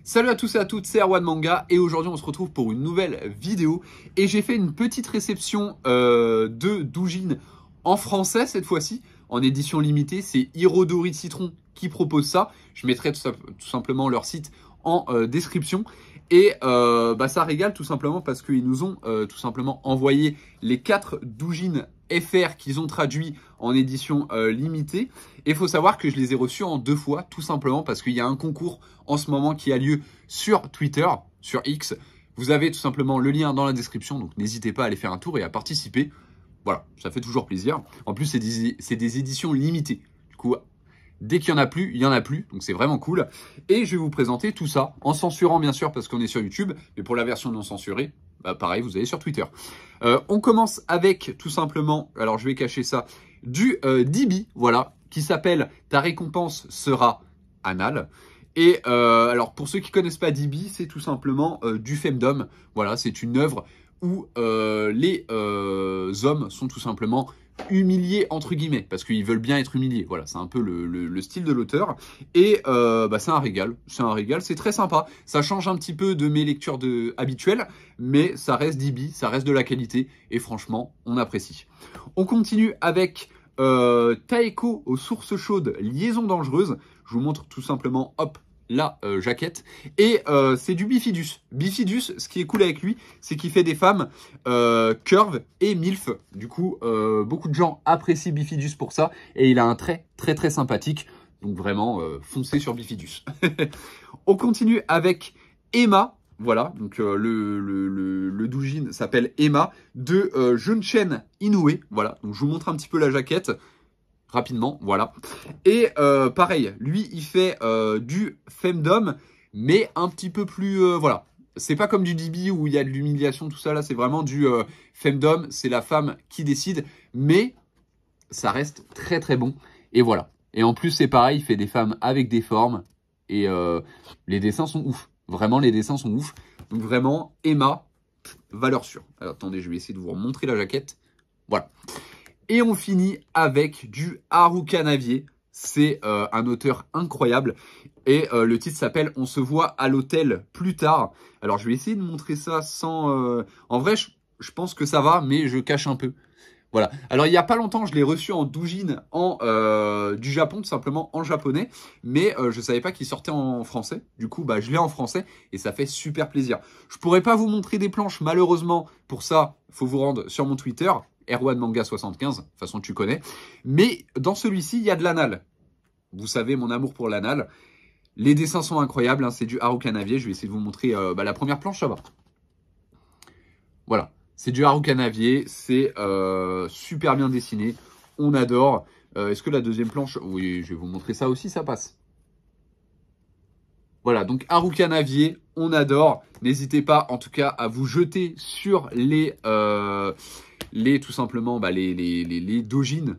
Salut à tous et à toutes, c'est Erwan Manga et aujourd'hui on se retrouve pour une nouvelle vidéo et j'ai fait une petite réception de doujin en français cette fois-ci, en édition limitée. C'est Hirodori Citron qui propose ça. Je mettrai tout simplement leur site en description. Et ça régale tout simplement parce qu'ils nous ont tout simplement envoyé les 4 doujins FR qu'ils ont traduits en édition limitée. Et il faut savoir que je les ai reçus en 2 fois, tout simplement parce qu'il y a un concours en ce moment qui a lieu sur Twitter, sur X. Vous avez tout simplement le lien dans la description, donc n'hésitez pas à aller faire un tour et à participer. Voilà, ça fait toujours plaisir. En plus, c'est des éditions limitées. Du coup, dès qu'il n'y en a plus, il n'y en a plus. Donc, c'est vraiment cool. Et je vais vous présenter tout ça en censurant, bien sûr, parce qu'on est sur YouTube. Mais pour la version non censurée, pareil, vous allez sur Twitter. On commence avec, tout simplement, alors je vais cacher ça, du Dibi, voilà, qui s'appelle « Ta récompense sera anale ». Et alors, pour ceux qui ne connaissent pas Dibi, c'est tout simplement du femdom. Voilà, c'est une œuvre où les hommes sont tout simplement humiliés entre guillemets parce qu'ils veulent bien être humiliés. Voilà, c'est un peu le style de l'auteur et c'est un régal. C'est un régal, c'est très sympa. Ça change un petit peu de mes lectures habituelles, mais ça reste Dibi, ça reste de la qualité et franchement, on apprécie. On continue avec Taeko aux sources chaudes, liaison dangereuse. Je vous montre tout simplement, hop, la jaquette. Et c'est du Bifidus. Bifidus, ce qui est cool avec lui, c'est qu'il fait des femmes curve et milf. Du coup, beaucoup de gens apprécient Bifidus pour ça. Et il a un trait très sympathique. Donc vraiment, foncez sur Bifidus. On continue avec Emma. Voilà, donc le doujin s'appelle Emma de Junchen Inoue. Voilà, donc je vous montre un petit peu la jaquette rapidement, voilà. Et pareil, lui, il fait du femdom, mais un petit peu plus, voilà. C'est pas comme du Dibi où il y a de l'humiliation, tout ça, là, c'est vraiment du femdom, c'est la femme qui décide, mais ça reste très bon, et voilà. Et en plus, c'est pareil, il fait des femmes avec des formes, et les dessins sont ouf. Vraiment, les dessins sont ouf. Donc vraiment, Emma, valeur sûre. Alors, attendez, je vais essayer de vous remontrer la jaquette. Voilà. Et on finit avec du Haruka Navier. C'est un auteur incroyable. Et le titre s'appelle « On se voit à l'hôtel plus tard ». Alors, je vais essayer de montrer ça sans... En vrai, je pense que ça va, mais je cache un peu. Voilà. Alors, il n'y a pas longtemps, je l'ai reçu en doujin du Japon, tout simplement en japonais. Mais je ne savais pas qu'il sortait en français. Du coup, je l'ai en français et ça fait super plaisir. Je ne pourrais pas vous montrer des planches, malheureusement. Pour ça, il faut vous rendre sur mon Twitter, Erwan Manga 75. De toute façon, tu connais. Mais dans celui-ci, il y a de l'anal. Vous savez, mon amour pour l'anal. Les dessins sont incroyables. Hein, c'est du Haruka Navier. Je vais essayer de vous montrer la première planche, ça va. Voilà. C'est du Haruka Navier, c'est super bien dessiné, on adore. Est-ce que la deuxième planche, oui, je vais vous montrer ça aussi, ça passe. Voilà, donc Haruka Navier, on adore. N'hésitez pas, en tout cas, à vous jeter sur tout simplement, les doujins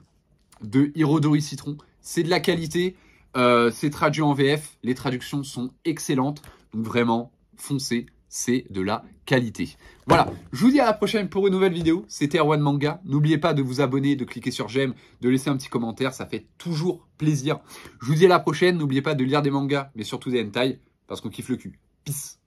de Hirodori Citron. C'est de la qualité, c'est traduit en VF, les traductions sont excellentes. Donc vraiment, foncez. C'est de la qualité. Voilà, je vous dis à la prochaine pour une nouvelle vidéo. C'était Erwan Manga. N'oubliez pas de vous abonner, de cliquer sur j'aime, de laisser un petit commentaire. Ça fait toujours plaisir. Je vous dis à la prochaine. N'oubliez pas de lire des mangas, mais surtout des hentai, parce qu'on kiffe le cul. Peace.